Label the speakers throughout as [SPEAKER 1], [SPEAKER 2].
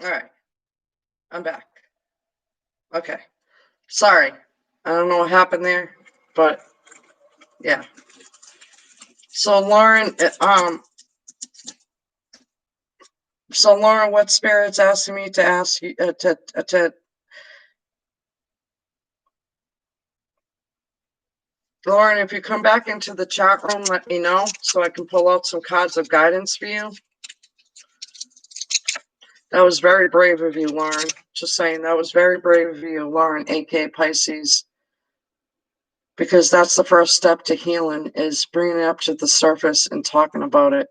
[SPEAKER 1] All right, I'm back. Okay, sorry. I don't know what happened there, but yeah. So Lauren, what spirit's asking me to ask you to Lauren, if you come back into the chat room, let me know so I can pull out some cards of guidance for you. That was very brave of you, Lauren. Just saying, that was very brave of you, Lauren, aka Pisces. Because that's the first step to healing, is bringing it up to the surface and talking about it.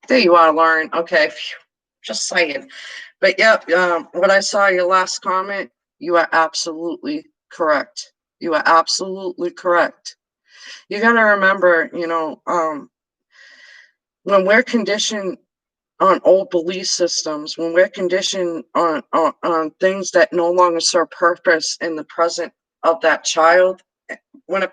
[SPEAKER 1] There you are, Lauren. Okay, phew. Just saying. But yep, what I saw your last comment, you are absolutely correct. You are absolutely correct. You got to remember, when we're conditioned on old belief systems, when we're conditioned on things that no longer serve purpose in the present of that child, when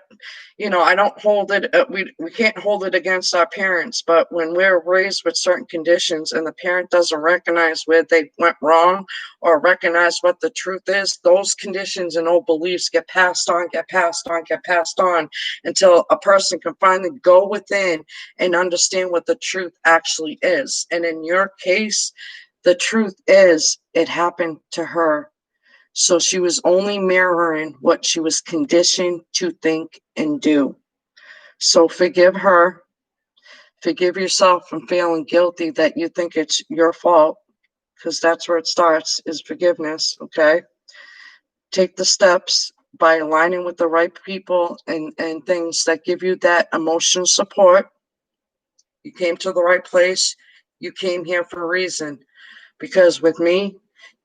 [SPEAKER 1] I don't hold it, we can't hold it against our parents, but when we're raised with certain conditions and the parent doesn't recognize where they went wrong or recognize what the truth is, those conditions and old beliefs get passed on until a person can finally go within and understand what the truth actually is. And in your case, the truth is it happened to her. So she was only mirroring what she was conditioned to think and do. So forgive her. Forgive yourself from feeling guilty that you think it's your fault, because that's where it starts, is forgiveness, okay? Take the steps by aligning with the right people and things that give you that emotional support. You came to the right place. You came here for a reason. Because with me,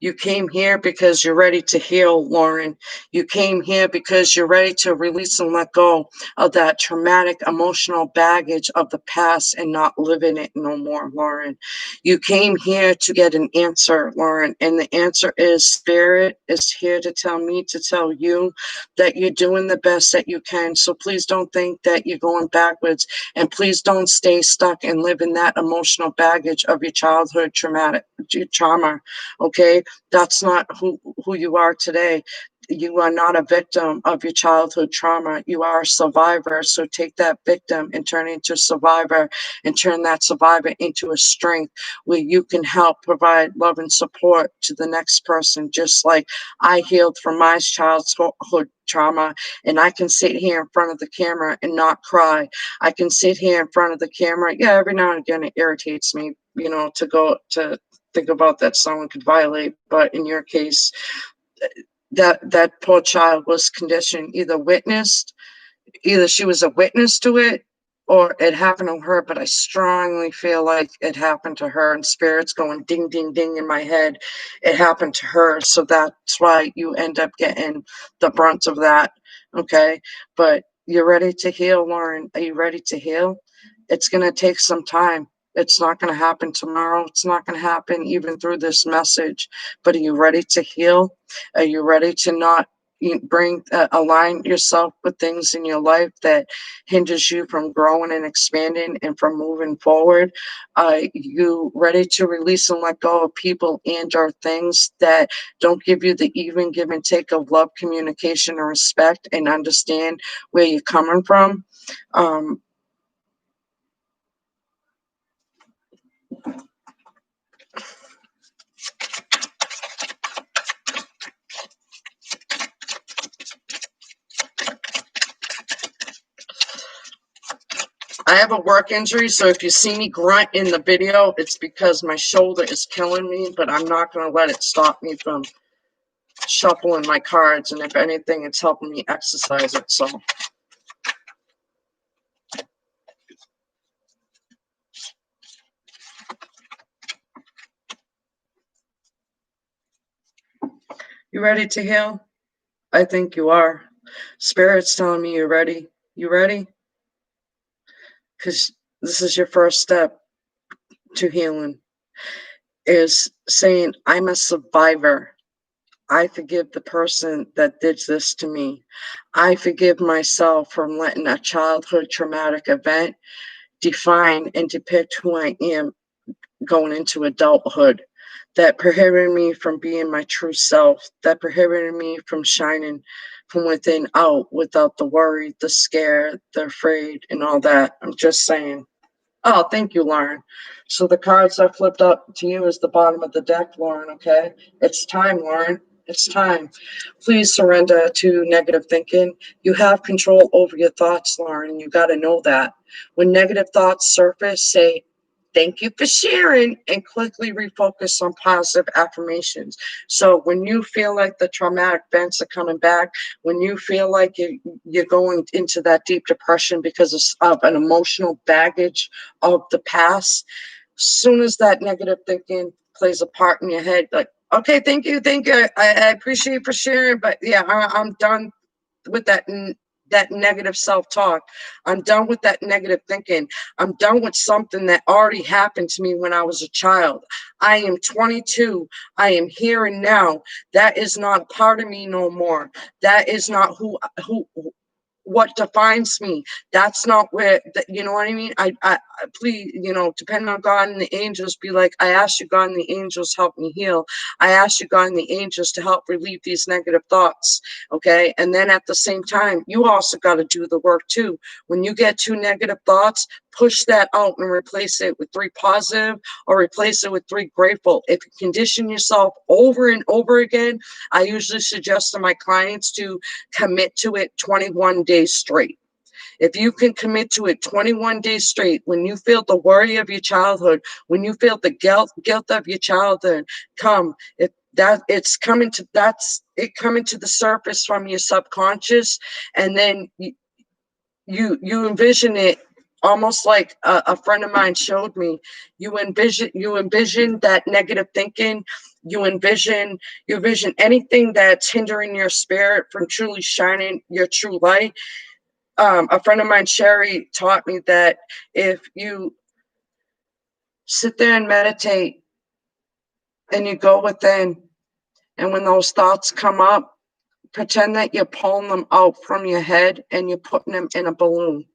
[SPEAKER 1] you came here because you're ready to heal, Lauren. You came here because you're ready to release and let go of that traumatic emotional baggage of the past and not live in it no more, Lauren. You came here to get an answer, Lauren. And the answer is Spirit is here to tell me to tell you that you're doing the best that you can. So please don't think that you're going backwards. And please don't stay stuck and live in that emotional baggage of your childhood trauma. Okay, that's not who you are today. You are not a victim of your childhood trauma. You are a survivor. So take that victim and turn it into a survivor, and turn that survivor into a strength where you can help provide love and support to the next person. Just like I healed from my childhood trauma, and I can sit here in front of the camera and not cry. I can sit here in front of the camera. Yeah, every now and again it irritates me, to go to think about that someone could violate. But in your case, that poor child was conditioned, either she was a witness to it or it happened to her. But I strongly feel like it happened to her, and Spirit's going ding ding ding in my head. It happened to her, so that's why you end up getting the brunt of that. Okay, but you're ready to heal, Lauren. Are you ready to heal? It's going to take some time. It's not going to happen tomorrow. It's not going to happen even through this message. But are you ready to heal? Are you ready to not align yourself with things in your life that hinders you from growing and expanding and from moving forward? Are you ready to release and let go of people and or things that don't give you the even give and take of love, communication, and respect, and understand where you're coming from? I have a work injury, so if you see me grunt in the video, it's because my shoulder is killing me, but I'm not going to let it stop me from shuffling my cards, and if anything, it's helping me exercise it, so. You ready to heal? I think you are. Spirit's telling me you're ready. You ready? Because this is your first step to healing, is saying, I'm a survivor. I forgive the person that did this to me. I forgive myself from letting a childhood traumatic event define and depict who I am going into adulthood. that prohibited me from being my true self, that prohibited me from shining from within out without the worry, the scare, the afraid, and all that. I'm just saying. Oh, thank you, Lauren. So the cards I flipped up to you is the bottom of the deck, Lauren, okay? It's time, Lauren. It's time. Please surrender to negative thinking. You have control over your thoughts, Lauren, and you got to know that. When negative thoughts surface, say, thank you for sharing, and quickly refocus on positive affirmations. So when you feel like the traumatic events are coming back, when you feel like you're going into that deep depression because of an emotional baggage of the past, soon as that negative thinking plays a part in your head, like, okay, thank you, I appreciate you for sharing, but yeah, I'm done with that negative self-talk. I'm done with that negative thinking. I'm done with something that already happened to me when I was a child. I am 22. I am here and now. That is not a part of me no more. That is not who what defines me. That's not where, you know what I mean? I please, depending on God and the angels, be like, I ask you, God and the angels, help me heal. I ask you, God and the angels, to help relieve these negative thoughts. Okay. And then at the same time, you also got to do the work too. When you get two negative thoughts, push that out and replace it with three positive, or replace it with three grateful. If you condition yourself over and over again, I usually suggest to my clients to commit to it 21 days straight. If you can commit to it 21 days straight, when you feel the worry of your childhood, when you feel the guilt of your childhood come, if that it's coming to that's it coming to the surface from your subconscious, and then you envision it almost like a friend of mine showed me. You envision that negative thinking. You envision anything that's hindering your spirit from truly shining your true light. A friend of mine, Sherry, taught me that if you sit there and meditate and you go within, and when those thoughts come up, pretend that you're pulling them out from your head and you're putting them in a balloon.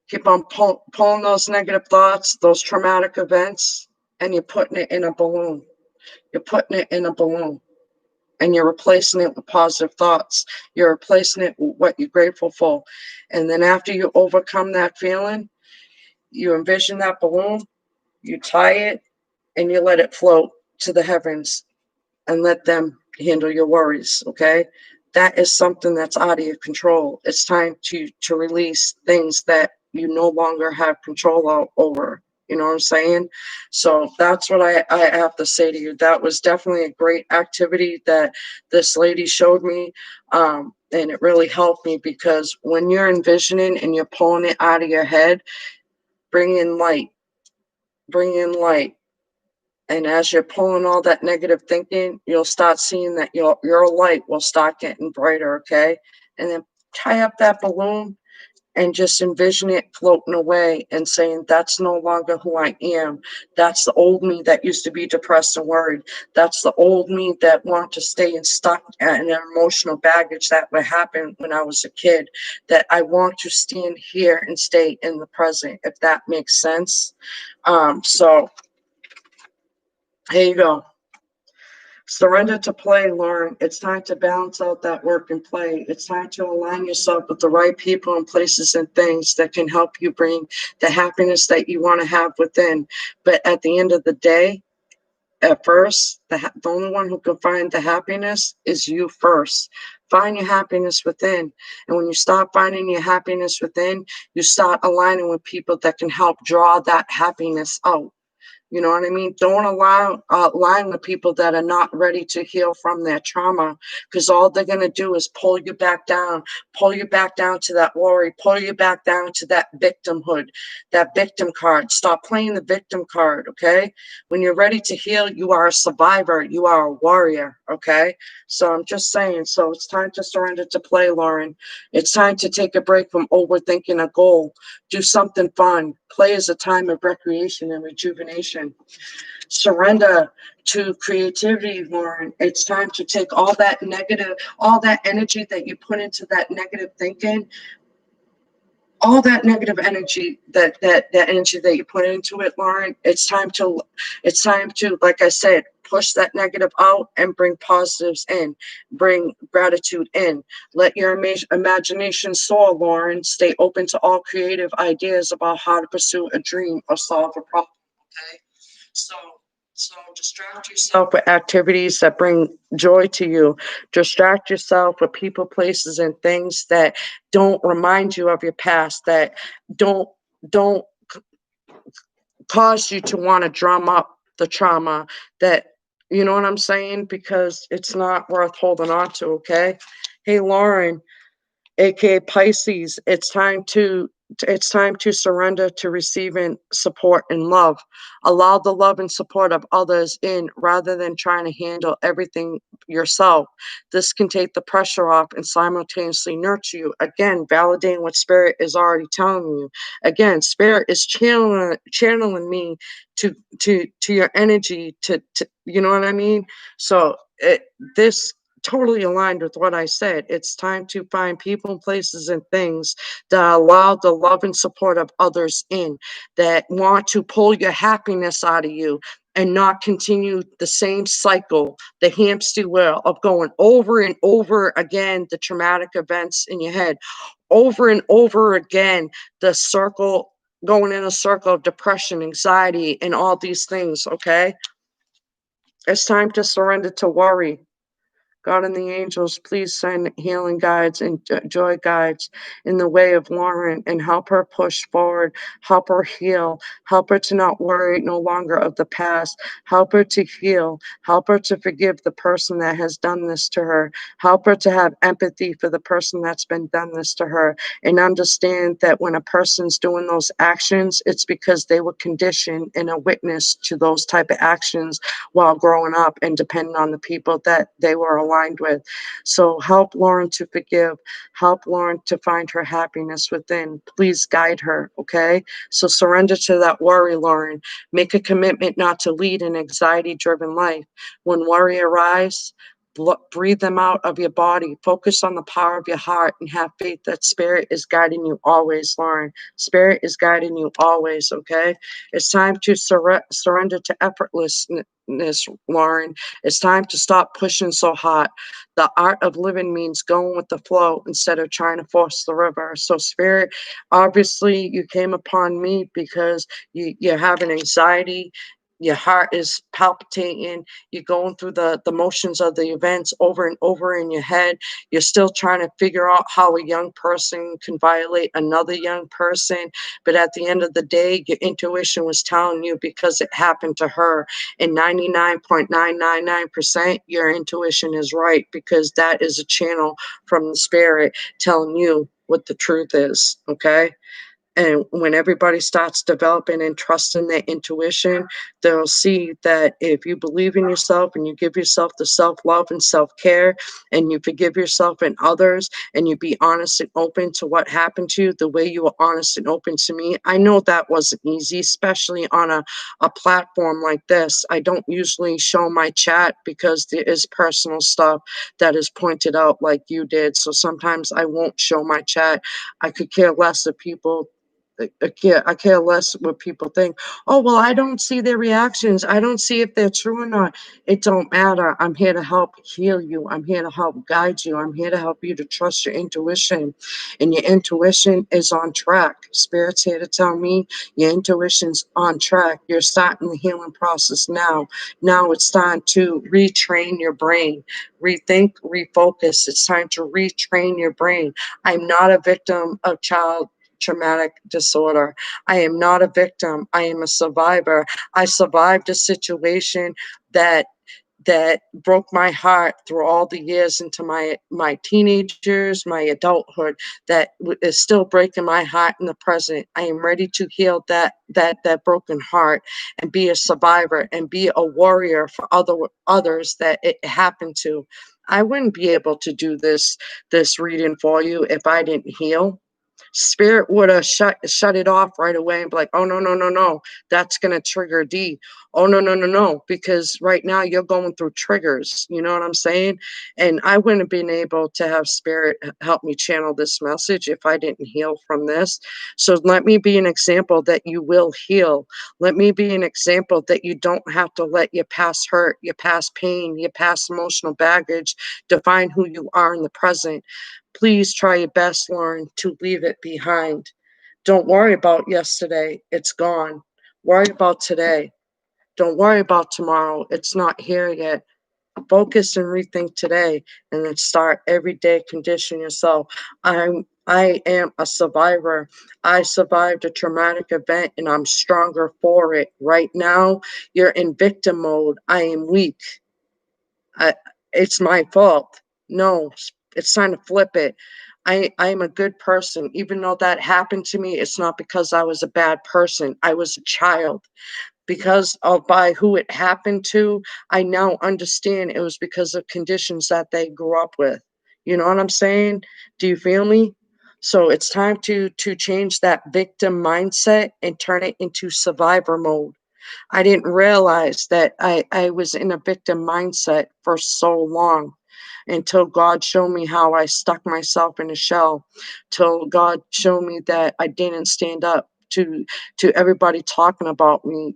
[SPEAKER 1] Keep on pulling those negative thoughts, those traumatic events, and you're putting it in a balloon. You're putting it in a balloon, and you're replacing it with positive thoughts. You're replacing it with what you're grateful for. And then after you overcome that feeling, you envision that balloon, you tie it, and you let it float to the heavens and let them handle your worries, okay? That is something that's out of your control. It's time to release things that you no longer have control over. You know what I'm saying? So that's what I have to say to you. That was definitely a great activity that this lady showed me. And it really helped me, because when you're envisioning and you're pulling it out of your head, bring in light, bring in light. And as you're pulling all that negative thinking, you'll start seeing that your light will start getting brighter, okay? And then tie up that balloon and just envision it floating away and saying, that's no longer who I am. That's the old me that used to be depressed and worried. That's the old me that wanted to stay and stuck in an emotional baggage that would happen when I was a kid, that I want to stand here and stay in the present, if that makes sense. So here you go. Surrender to play, Lauren. It's time to balance out that work and play. It's time to align yourself with the right people and places and things that can help you bring the happiness that you want to have within. But at the end of the day, at first, the only one who can find the happiness is you first. Find your happiness within. And when you start finding your happiness within, you start aligning with people that can help draw that happiness out. You know what I mean? Don't align with people that are not ready to heal from their trauma, because all they're going to do is pull you back down to that worry, pull you back down to that victimhood, that victim card. Stop playing the victim card, okay? When you're ready to heal, you are a survivor. You are a warrior, okay? So I'm just saying, so it's time to surrender to play, Lauren. It's time to take a break from overthinking a goal. Do something fun. Play is a time of recreation and rejuvenation. Surrender to creativity, Lauren. It's time to take all that energy that you put into that negative thinking, all that negative energy, that energy that you put into it, Lauren, it's time to, like I said, push that negative out and bring positives in, bring gratitude in. Let your imagination soar, Lauren. Stay open to all creative ideas about how to pursue a dream or solve a problem. Okay, so distract yourself with activities that bring joy to you. Distract yourself with people, places, and things that don't remind you of your past, that don't don't cause you to want to drum up the trauma, that, you know what I'm saying, because it's not worth holding on to. Okay, hey Lauren, aka Pisces, it's time to surrender to receiving support and love. Allow the love and support of others in rather than trying to handle everything yourself. This can take the pressure off and simultaneously nurture you. Again, validating what spirit is already telling you. Again, spirit is channeling me to your energy, to you know what I mean? So this totally aligned with what I said. It's time to find people, places, and things that allow the love and support of others in, that want to pull your happiness out of you and not continue the same cycle, the hamster wheel of going over and over again, the traumatic events in your head, over and over again, the circle, going in a circle of depression, anxiety, and all these things. Okay. It's time to surrender to worry. God and the angels, please send healing guides and joy guides in the way of Lauren and help her push forward, help her heal, help her to not worry no longer of the past, help her to heal, help her to forgive the person that has done this to her, help her to have empathy for the person that's been done this to her, and understand that when a person's doing those actions, it's because they were conditioned and a witness to those type of actions while growing up and depending on the people that they were aligned with. So help Lauren to forgive, help Lauren to find her happiness within. Please guide her, okay? So surrender to that worry, Lauren. Make a commitment not to lead an anxiety driven life. When worry arises, breathe them out of your body. Focus on the power of your heart and have faith that spirit is guiding you always, Lauren. Spirit is guiding you always, okay? It's time to surrender to effortlessness, Lauren. It's time to stop pushing so hard. The art of living means going with the flow instead of trying to force the river. So, Spirit, obviously, you came upon me because you're having anxiety. Your heart is palpitating. You're going through the motions of the events over and over in your head. You're still trying to figure out how a young person can violate another young person. But at the end of the day, your intuition was telling you because it happened to her. And 99.999%, your intuition is right because that is a channel from the spirit telling you what the truth is. Okay. And when everybody starts developing and trusting their intuition, they'll see that if you believe in yourself and you give yourself the self love and self care, and you forgive yourself and others, and you be honest and open to what happened to you, the way you were honest and open to me. I know that wasn't easy, especially on a platform like this. I don't usually show my chat because there is personal stuff that is pointed out like you did. So sometimes I won't show my chat. I could care less if people I care less what people think. Oh, well, I don't see their reactions. I don't see if they're true or not. It don't matter. I'm here to help heal you. I'm here to help guide you. I'm here to help you to trust your intuition. And your intuition is on track. Spirit's here to tell me your intuition's on track. You're starting the healing process now. Now it's time to retrain your brain, rethink, refocus. It's time to retrain your brain. I'm not a victim of child traumatic disorder. I am not a victim. I am a survivor. I survived a situation that broke my heart through all the years into my teenagers, my adulthood, that is still breaking my heart in the present. I am ready to heal that broken heart and be a survivor and be a warrior for others that it happened to. I wouldn't be able to do this reading for you if I didn't heal. Spirit would have shut it off right away and be like, "Oh, no, no, no, no, that's gonna trigger D. Oh, no, no, no, no, because right now you're going through triggers." You know what I'm saying? And I wouldn't have been able to have Spirit help me channel this message if I didn't heal from this. So let me be an example that you will heal. Let me be an example that you don't have to let your past hurt, your past pain, your past emotional baggage define who you are in the present. Please try your best, Lauren, to leave it behind. Don't worry about yesterday. It's gone. Worry about today. Don't worry about tomorrow. It's not here yet. Focus and rethink today and then start every day. Condition yourself. I am a survivor. I survived a traumatic event and I'm stronger for it. Right now, you're in victim mode. I am weak. I, it's my fault. No, it's time to flip it. I'm a good person. Even though that happened to me, it's not because I was a bad person. I was a child. Because of by who it happened to, I now understand it was because of conditions that they grew up with. You know what I'm saying? Do you feel me? So it's time to change that victim mindset and turn it into survivor mode. I didn't realize that I was in a victim mindset for so long until God showed me how I stuck myself in a shell, till God showed me that I didn't stand up to everybody talking about me,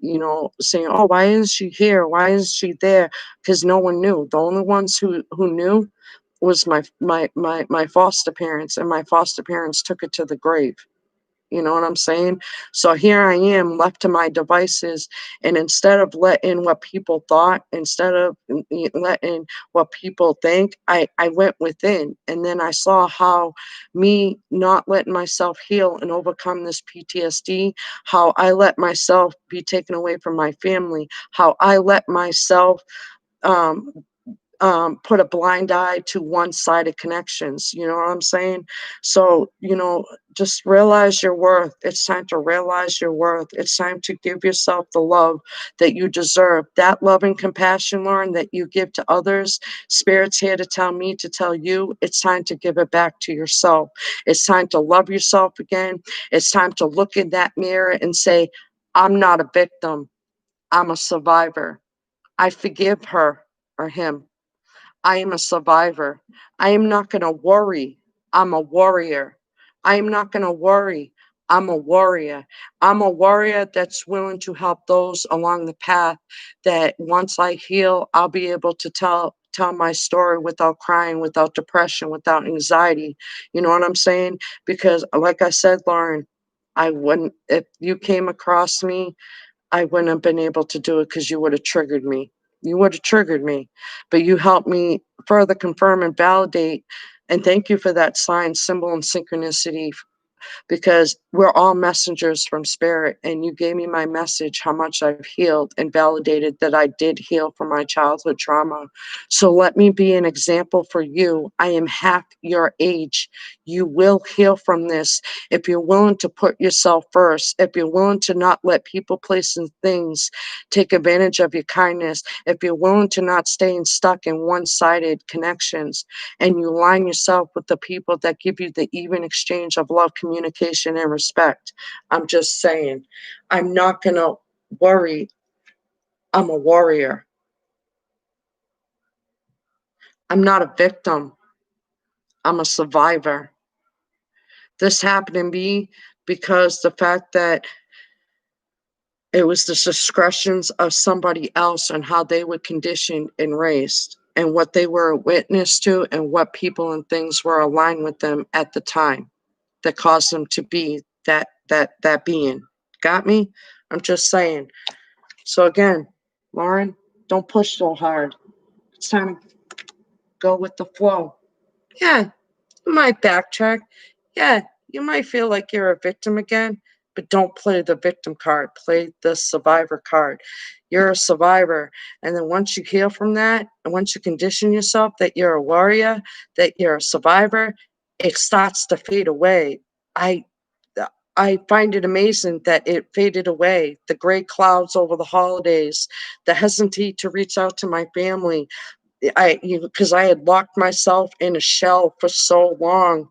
[SPEAKER 1] saying, "Oh, why isn't she here? Why isn't she there?" Because no one knew. The only ones who knew was my foster parents, and my foster parents took it to the grave. You know what I'm saying? So here I am left to my devices. And instead of letting what people thought, instead of letting what people think, I went within. And then I saw how me not letting myself heal and overcome this PTSD, how I let myself be taken away from my family, how I let myself um, put a blind eye to one-sided connections. You know what I'm saying? So, just realize your worth. It's time to realize your worth. It's time to give yourself the love that you deserve. That love and compassion, Lauren, that you give to others, Spirit's here to tell me to tell you, it's time to give it back to yourself. It's time to love yourself again. It's time to look in that mirror and say, I'm not a victim. I'm a survivor. I forgive her or him. I am a survivor. I am not going to worry. I'm a warrior. I am not going to worry. I'm a warrior. I'm a warrior that's willing to help those along the path, that once I heal, I'll be able to tell my story without crying, without depression, without anxiety. You know what I'm saying? Because like I said, Lauren, I wouldn't if you came across me, I wouldn't have been able to do it because you would have triggered me. You would have triggered me, but you helped me further confirm and validate. And thank you for that sign, symbol, and synchronicity, because we're all messengers from spirit. And you gave me my message, how much I've healed, and validated that I did heal from my childhood trauma. So let me be an example for you. I am half your age. You will heal from this if you're willing to put yourself first, if you're willing to not let people, place, and things take advantage of your kindness, if you're willing to not stay stuck in one-sided connections, and you line yourself with the people that give you the even exchange of love, communication, and respect. I'm just saying, I'm not going to worry. I'm a warrior. I'm not a victim. I'm a survivor. This happened to me because the fact that it was the discretions of somebody else on how they were conditioned and raised, and what they were a witness to, and what people and things were aligned with them at the time, that caused them to be that being. Got me? I'm just saying. So again, Lauren, don't push so hard. It's time to go with the flow. Yeah, you might backtrack. Yeah, you might feel like you're a victim again, but don't play the victim card. Play the survivor card. You're a survivor. And then once you heal from that, and once you condition yourself that you're a warrior, that you're a survivor, it starts to fade away. I I find it amazing that it faded away. The gray clouds over the holidays, the hesitancy to reach out to my family, because I had locked myself in a shell for so long,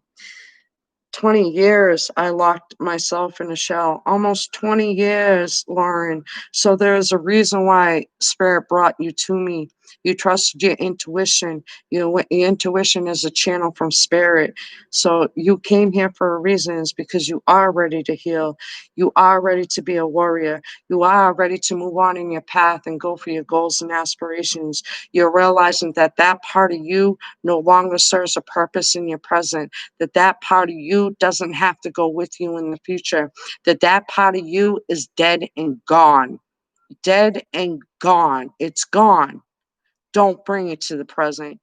[SPEAKER 1] 20 years I locked myself in a shell. Almost 20 years, Lauren. So there's a reason why Spirit brought you to me. You trusted your intuition. Your intuition is a channel from Spirit. So you came here for a reason. It's because you are ready to heal. You are ready to be a warrior. You are ready to move on in your path and go for your goals and aspirations. You're realizing that that part of you no longer serves a purpose in your present, that that part of you doesn't have to go with you in the future, that that part of you is dead and gone. Dead and gone. It's gone. Don't bring it to the present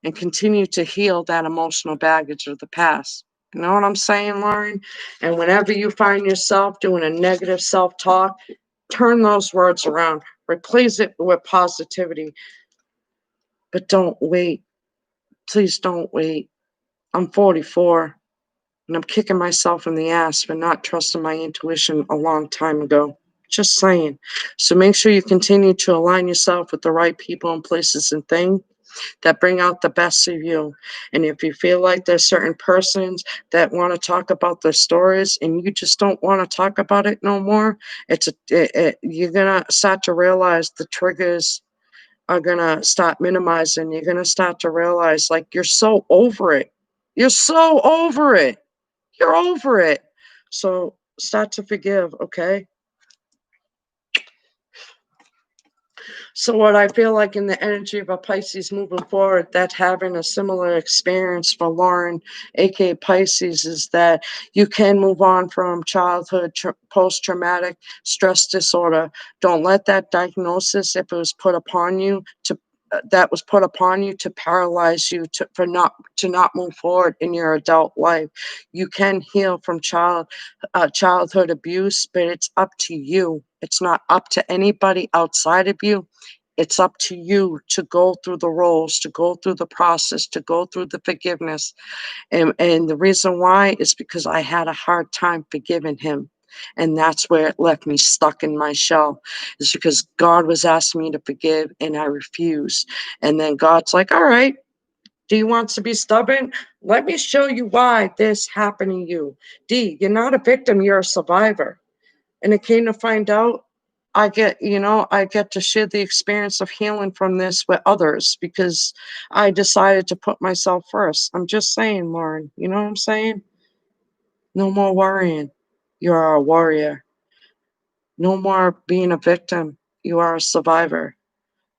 [SPEAKER 1] and continue to heal that emotional baggage of the past. You know what I'm saying, Lauren? And whenever you find yourself doing a negative self talk, turn those words around, replace it with positivity. But don't wait. Please don't wait. I'm 44 and I'm kicking myself in the ass for not trusting my intuition a long time ago. Just saying. So make sure you continue to align yourself with the right people and places and things that bring out the best of you. And if you feel like there's certain persons that want to talk about their stories and you just don't want to talk about it no more, you're gonna start to realize the triggers are gonna start minimizing. You're gonna start to realize like you're so over it. You're so over it. You're over it. So start to forgive, okay? So what I feel like in the energy of a Pisces moving forward, that having a similar experience for Lauren, aka Pisces, is that you can move on from childhood post-traumatic stress disorder. Don't let that diagnosis, if it was put upon you, that was put upon you to paralyze you to not move forward in your adult life. You can heal from childhood abuse, but it's up to you. It's not up to anybody outside of you. It's up to you to go through the roles, to go through the process, to go through the forgiveness. And the reason why is because I had a hard time forgiving him. And that's where it left me stuck in my shell, is because God was asking me to forgive and I refused. And then God's like, all right, do you want to be stubborn? Let me show you why this happened to you. D, you're not a victim, you're a survivor. And it came to find out I get to share the experience of healing from this with others because I decided to put myself first. I'm just saying, Lauren, you know what I'm saying? No more worrying. You are a warrior. No more being a victim. You are a survivor.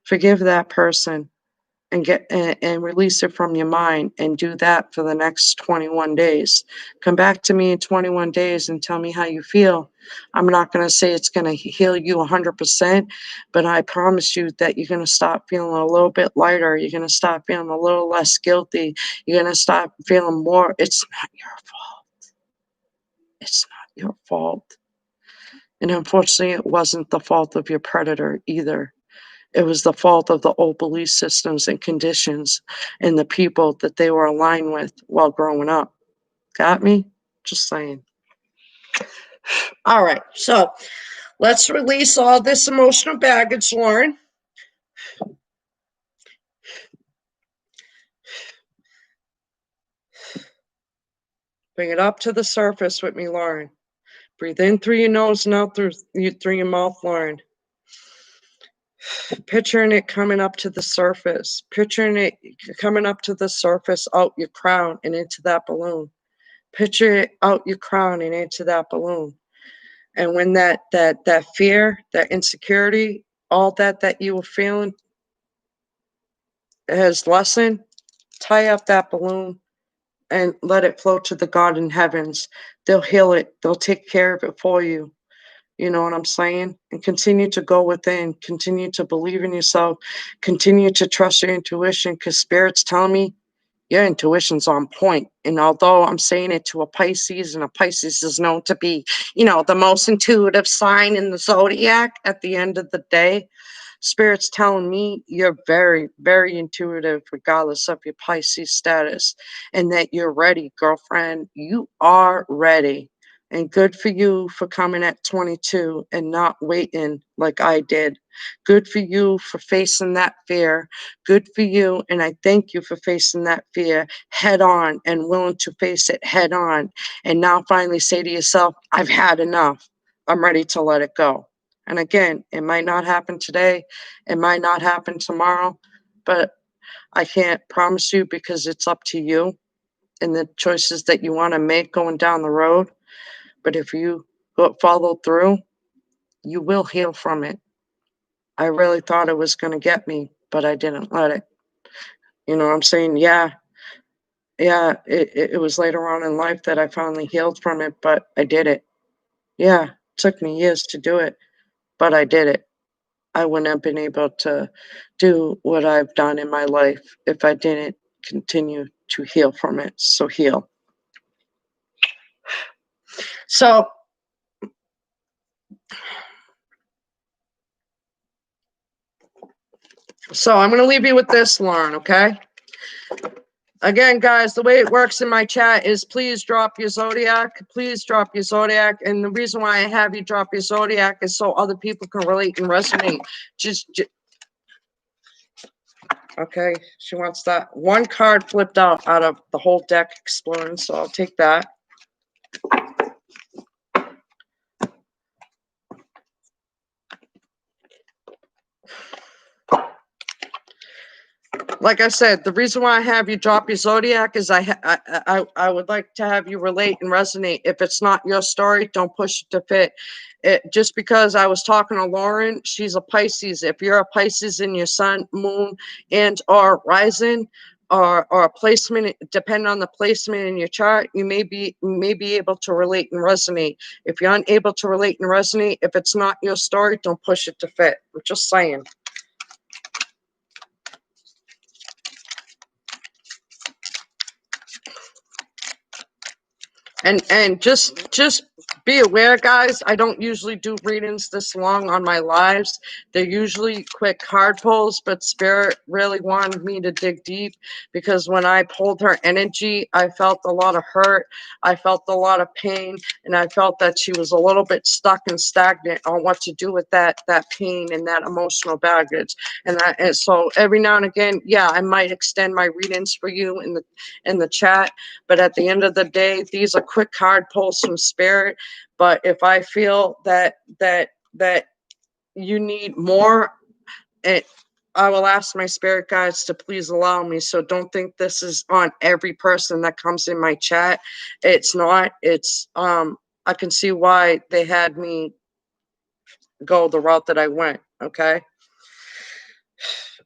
[SPEAKER 1] Forgive that person and release it from your mind and do that for the next 21 days. Come back to me in 21 days and tell me how you feel. I'm not going to say it's going to heal you 100%, but I promise you that you're going to start feeling a little bit lighter. You're going to start feeling a little less guilty. You're going to start feeling more. It's not your fault. It's not your fault. And unfortunately, it wasn't the fault of your predator either. It was the fault of the old belief systems and conditions and the people that they were aligned with while growing up. Got me? Just saying. All right. So let's release all this emotional baggage, Lauren. Bring it up to the surface with me, Lauren. Breathe in through your nose and out through your mouth, Lauren. Picturing it coming up to the surface. Picturing it coming up to the surface, out your crown and into that balloon. Picture it out your crown and into that balloon. And when that fear, that insecurity, all that you were feeling has lessened, tie up that balloon and let it float to the God in heavens. They'll heal it. They'll take care of it for you. You know what I'm saying? And continue to go within. Continue to believe in yourself. Continue to trust your intuition because Spirit's telling me your intuition's on point. And although I'm saying it to a Pisces, and a Pisces is known to be, the most intuitive sign in the zodiac at the end of the day, Spirit's telling me you're very, very intuitive, regardless of your Pisces status, and that you're ready, girlfriend. You are ready. And good for you for coming at 22 and not waiting like I did. Good for you for facing that fear. Good for you. And I thank you for facing that fear head on and willing to face it head on. And now finally say to yourself, I've had enough. I'm ready to let it go. And again, it might not happen today. It might not happen tomorrow, but I can't promise you because it's up to you and the choices that you want to make going down the road. But if you follow through, you will heal from it. I really thought it was going to get me, but I didn't let it. You know what I'm saying? Yeah, it was later on in life that I finally healed from it, but I did it. Yeah, it took me years to do it, but I did it. I wouldn't have been able to do what I've done in my life if I didn't continue to heal from it. So heal. So I'm going to leave you with this, Lauren, okay? Again, guys, the way it works in my chat is please drop your zodiac. Please drop your zodiac. And the reason why I have you drop your zodiac is so other people can relate and resonate. Okay, she wants that. One card flipped out of the whole deck exploding, so I'll take that. Like I said, the reason why I have you drop your zodiac is I would like to have you relate and resonate. If it's not your story, don't push it to fit. Just because I was talking to Lauren, she's a Pisces. If you're a Pisces in your sun, moon, and or rising, or a placement, depending on the placement in your chart, you may be able to relate and resonate. If you're unable to relate and resonate, if it's not your story, don't push it to fit. I'm just saying. And just be aware, guys, I don't usually do readings this long on my lives. They're usually quick card pulls, but Spirit really wanted me to dig deep because when I pulled her energy, I felt a lot of hurt, I felt a lot of pain, and I felt that she was a little bit stuck and stagnant on what to do with that pain and that emotional baggage. And so every now and again, yeah, I might extend my readings for you in the chat, but at the end of the day, these are quick card pulls from Spirit. But if I feel that you need more, I will ask my spirit guides to please allow me. So don't think this is on every person that comes in my chat. It's not. It's I can see why they had me go the route that I went. Okay.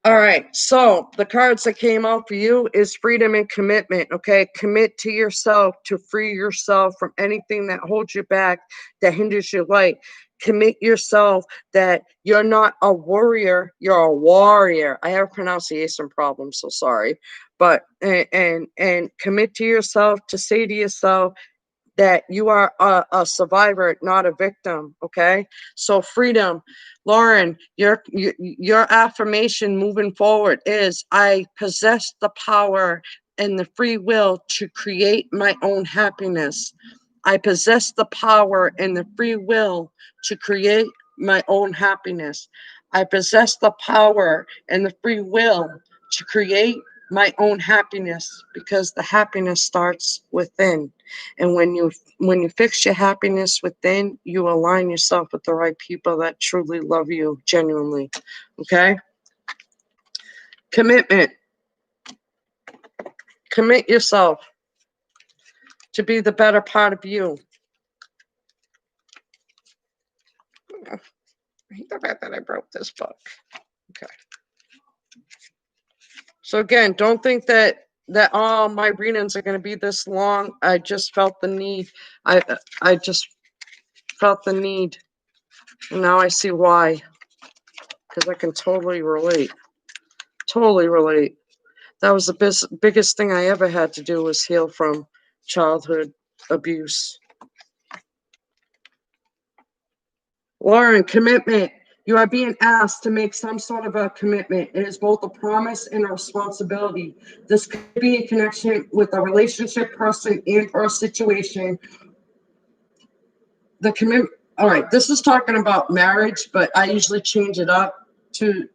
[SPEAKER 1] All right, so the cards that came out for you is freedom and commitment, okay? Commit to yourself to free yourself from anything that holds you back, that hinders your light. Commit yourself that you're not a warrior, you're a warrior. I have a pronunciation problem, so sorry. But and commit to yourself to say to yourself that you are a survivor, not a victim. Okay, so freedom, Lauren. Your affirmation moving forward is: I possess the power and the free will to create my own happiness. I possess the power and the free will to create my own happiness. I possess the power and the free will to create my own happiness because the happiness starts within. And when you fix your happiness within, you align yourself with the right people that truly love you genuinely. Okay? Commitment. Commit yourself to be the better part of you. I hate the fact that I broke this book. Okay. So again, don't think that all my readings are going to be this long. I just felt the need. I just felt the need. And now I see why. Because I can totally relate. Totally relate. That was the biggest thing I ever had to do was heal from childhood abuse. Lauren, commitment. You are being asked to make some sort of a commitment. It is both a promise and a responsibility. This could be in connection with a relationship, person, and or situation. the commitment. All right, this is talking about marriage, but I usually change it up to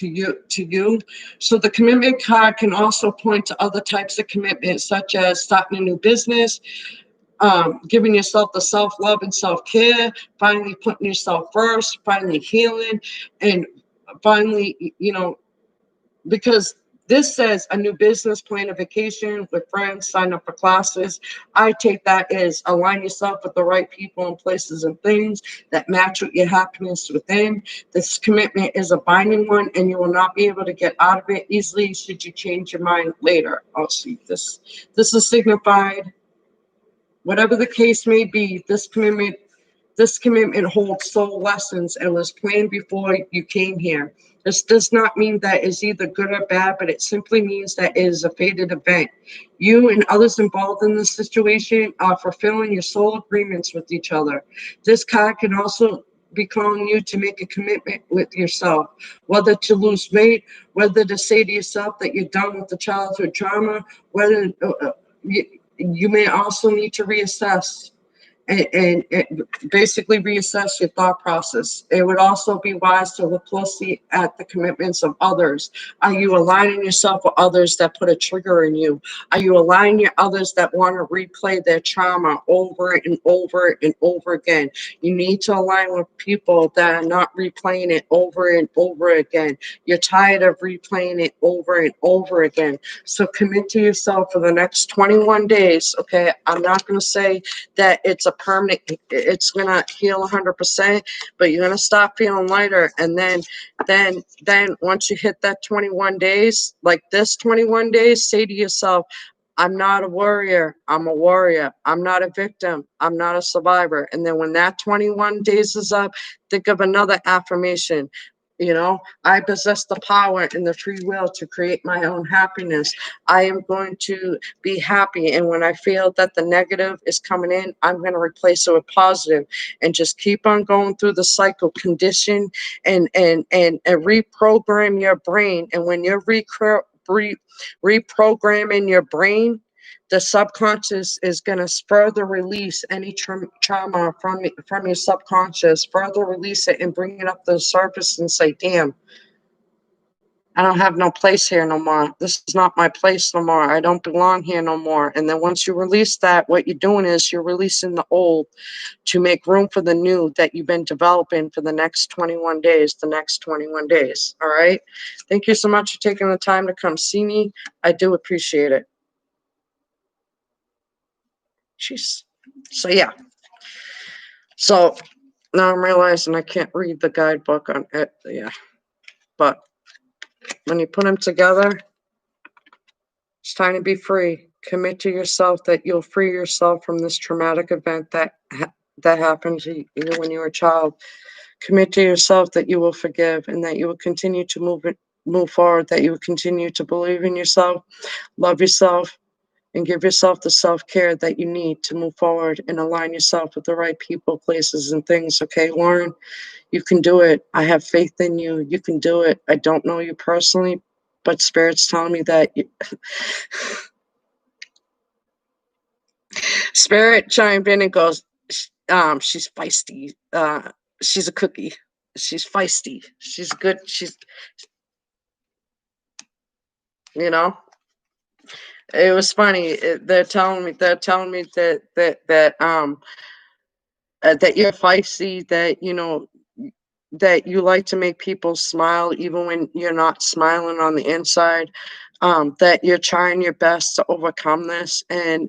[SPEAKER 1] you. So the commitment card can also point to other types of commitments, such as starting a new business, giving yourself the self-love and self-care, finally putting yourself first, finally healing, and finally, because this says a new business, plan a vacation with friends, sign up for classes. I take that as align yourself with the right people and places and things that match with your happiness within. This commitment is a binding one, and you will not be able to get out of it easily should you change your mind later. Oh, see, this is signified. Whatever the case may be, this commitment holds soul lessons and was planned before you came here. This does not mean that is either good or bad, but it simply means that it is a fated event. You and others involved in this situation are fulfilling your soul agreements with each other. This card can also be calling you to make a commitment with yourself, whether to lose weight, whether to say to yourself that you're done with the childhood trauma, whether you may also need to reassess and basically reassess your thought process. It would also be wise to look closely at the commitments of others. Are you aligning yourself with others that put a trigger in you? Are you aligning your others that want to replay their trauma over and over and over again? You need to align with people that are not replaying it over and over again. You're tired of replaying it over and over again. So commit to yourself for the next 21 days. Okay. I'm not going to say that it's a permanent, it's gonna heal 100%, but you're gonna stop feeling lighter. And then once you hit that 21 days, like this 21 days, say to yourself, I'm not a warrior, I'm a warrior. I'm not a victim, I'm not a survivor. And then when that 21 days is up, think of another affirmation. I possess the power and the free will to create my own happiness. I am going to be happy. And when I feel that the negative is coming in, I'm going to replace it with positive, and just keep on going through the cycle, condition and reprogram your brain. And when you're reprogramming your brain, the subconscious is going to further release any trauma from your subconscious, further release it and bring it up to the surface and say, damn, I don't have no place here no more. This is not my place no more. I don't belong here no more. And then once you release that, what you're doing is you're releasing the old to make room for the new that you've been developing for the next 21 days, the next 21 days. All right. Thank you so much for taking the time to come see me. I do appreciate it. Jeez. So, yeah. So now I'm realizing I can't read the guidebook on it. Yeah. But when you put them together, it's time to be free. Commit to yourself that you'll free yourself from this traumatic event that happened to you when you were a child. Commit to yourself that you will forgive and that you will continue to move forward, that you will continue to believe in yourself, love yourself, and give yourself the self-care that you need to move forward and align yourself with the right people, places, and things. Okay, Lauren, you can do it. I have faith in you. You can do it. I don't know you personally, but Spirit's telling me that Spirit chimed in and goes, she's feisty. She's a cookie. She's feisty. She's good. You know, it was funny. They're telling me that you're feisty, that you like to make people smile even when you're not smiling on the inside, that you're trying your best to overcome this. And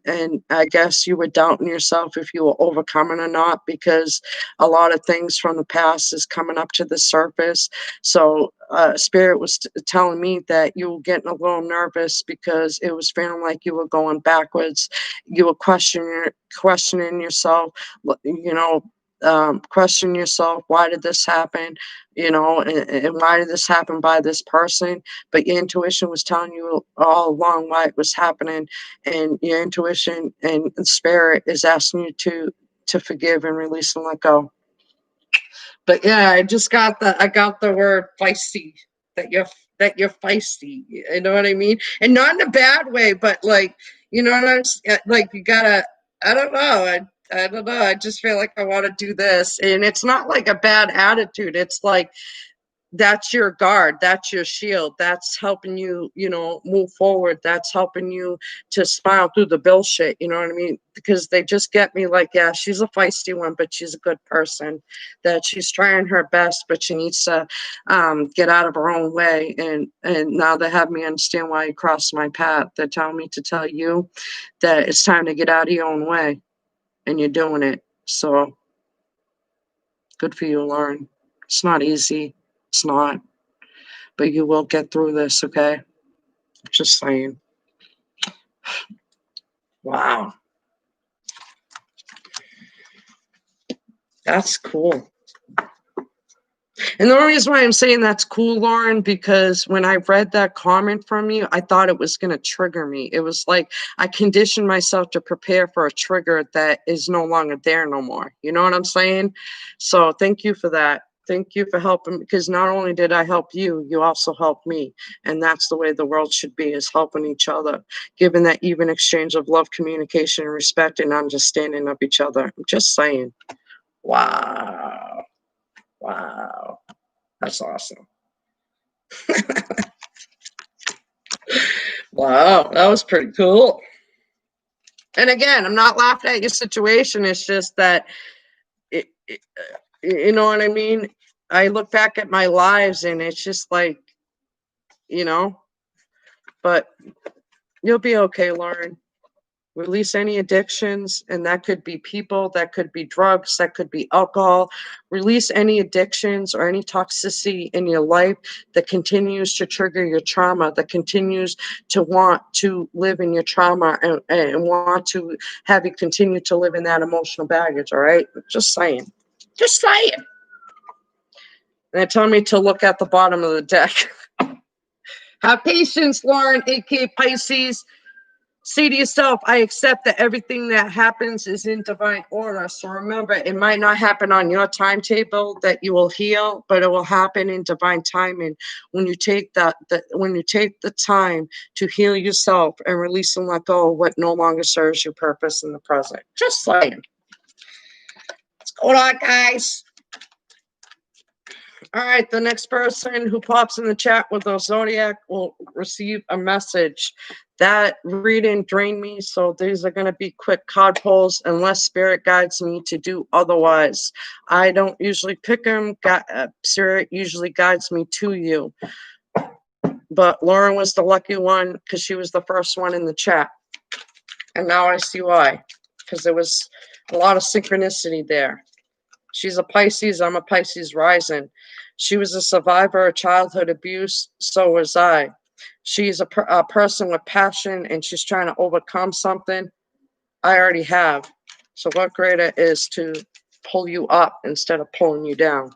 [SPEAKER 1] I guess you were doubting yourself if you were overcoming or not, because a lot of things from the past is coming up to the surface. So Spirit was telling me that you were getting a little nervous because it was feeling like you were going backwards. You were questioning yourself, you know, question yourself, why did this happen, and why did this happen by this person? But your intuition was telling you all along why it was happening, and your intuition and Spirit is asking you to forgive and release and let go. But yeah, I got the word feisty, that you're feisty. You know what I mean? And not in a bad way, but like, you know what I'm like, you gotta, I don't know. I don't know. I just feel like I want to do this. And it's not like a bad attitude. It's like that's your guard, that's your shield, that's helping you, move forward, that's helping you to smile through the bullshit, you know what I mean? Because they just get me like, yeah, she's a feisty one, but she's a good person, that she's trying her best, but she needs to get out of her own way. And now they have me understand why you crossed my path. They're telling me to tell you that it's time to get out of your own way, and you're doing it. So good for you, Lauren. It's not easy. It's not, but you will get through this, okay? Just saying. Wow. That's cool. And the only reason why I'm saying that's cool, Lauren, because when I read that comment from you, I thought it was going to trigger me. It was like I conditioned myself to prepare for a trigger that is no longer there no more. You know what I'm saying? So thank you for that. Thank you for helping, because not only did I help you, you also helped me. And that's the way the world should be, is helping each other, given that even exchange of love, communication, respect, and understanding of each other. I'm just saying. Wow. Wow. That's awesome. Wow, that was pretty cool. And again, I'm not laughing at your situation. It's just that, you know what I mean? I look back at my lives and it's just like, you know, but you'll be okay, Lauren. Release any addictions, and that could be people, that could be drugs, that could be alcohol. Release any addictions or any toxicity in your life that continues to trigger your trauma, that continues to want to live in your trauma, and want to have you continue to live in that emotional baggage. All right, just saying. Just saying. And they're telling me to look at the bottom of the deck. Have patience, Lauren, aka Pisces. Say to yourself, I accept that everything that happens is in divine order. So remember, it might not happen on your timetable that you will heal, but it will happen in divine timing when you take when you take the time to heal yourself and release and let go of what no longer serves your purpose in the present. Just saying. What's going on, guys? All right, the next person who pops in the chat with a zodiac will receive a message. That reading drained me, so these are going to be quick card pulls unless spirit guides me to do otherwise. I don't usually pick them. Spirit usually guides me to you. But Lauren was the lucky one because she was the first one in the chat. And now I see why, because there was a lot of synchronicity there. She's a Pisces. I'm a Pisces rising. She was a survivor of childhood abuse. So was I. She's a person with passion, and she's trying to overcome something I already have. So what greater is to pull you up instead of pulling you down?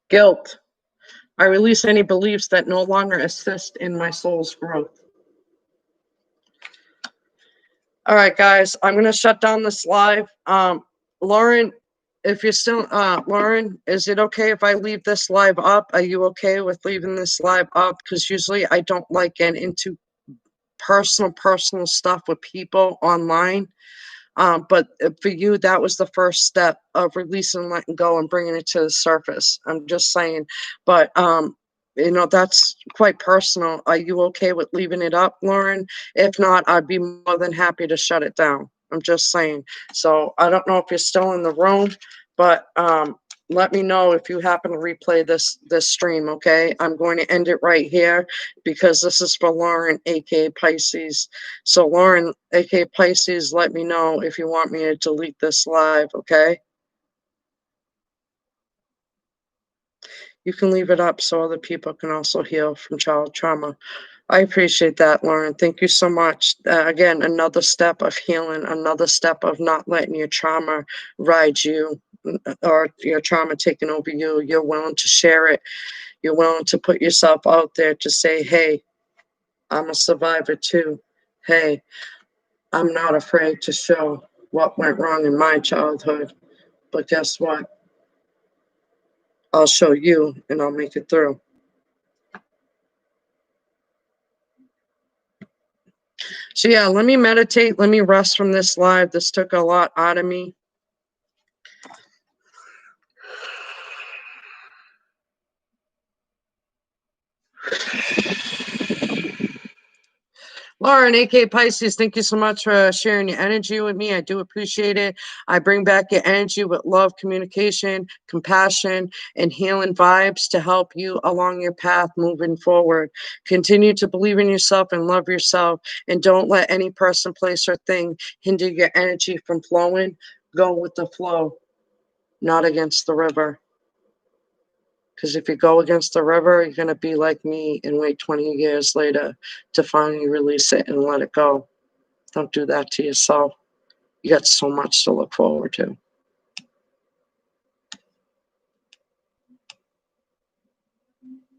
[SPEAKER 1] Guilt. I release any beliefs that no longer assist in my soul's growth. All right, guys, I'm going to shut down this live. Lauren, if you're still, Lauren, is it okay if I leave this live up? Are you okay with leaving this live up? Because usually I don't like getting into personal stuff with people online. But for you, that was the first step of releasing, letting go, and bringing it to the surface. I'm just saying. But that's quite personal. Are you okay with leaving it up, Lauren? If not, I'd be more than happy to shut it down. I'm just saying. So I don't know if you're still in the room, but let me know if you happen to replay this stream, okay? I'm going to end it right here because this is for Lauren, aka Pisces. So Lauren, aka Pisces, let me know if you want me to delete this live, okay? You can leave it up so other people can also heal from child trauma. I appreciate that, Lauren. Thank you so much. Again, another step of healing, another step of not letting your trauma ride you or your trauma taking over you. You're willing to share it. You're willing to put yourself out there to say, hey, I'm a survivor too. Hey, I'm not afraid to show what went wrong in my childhood. But guess what? I'll show you and I'll make it through. So yeah, let me meditate. Let me rest from this live. This took a lot out of me. Lauren, aka Pisces, thank you so much for sharing your energy with me. I do appreciate it. I bring back your energy with love, communication, compassion, and healing vibes to help you along your path moving forward. Continue to believe in yourself and love yourself, and don't let any person, place, or thing hinder your energy from flowing. Go with the flow, not against the river. Because if you go against the river, you're going to be like me and wait 20 years later to finally release it and let it go. Don't do that to yourself. You got so much to look forward to.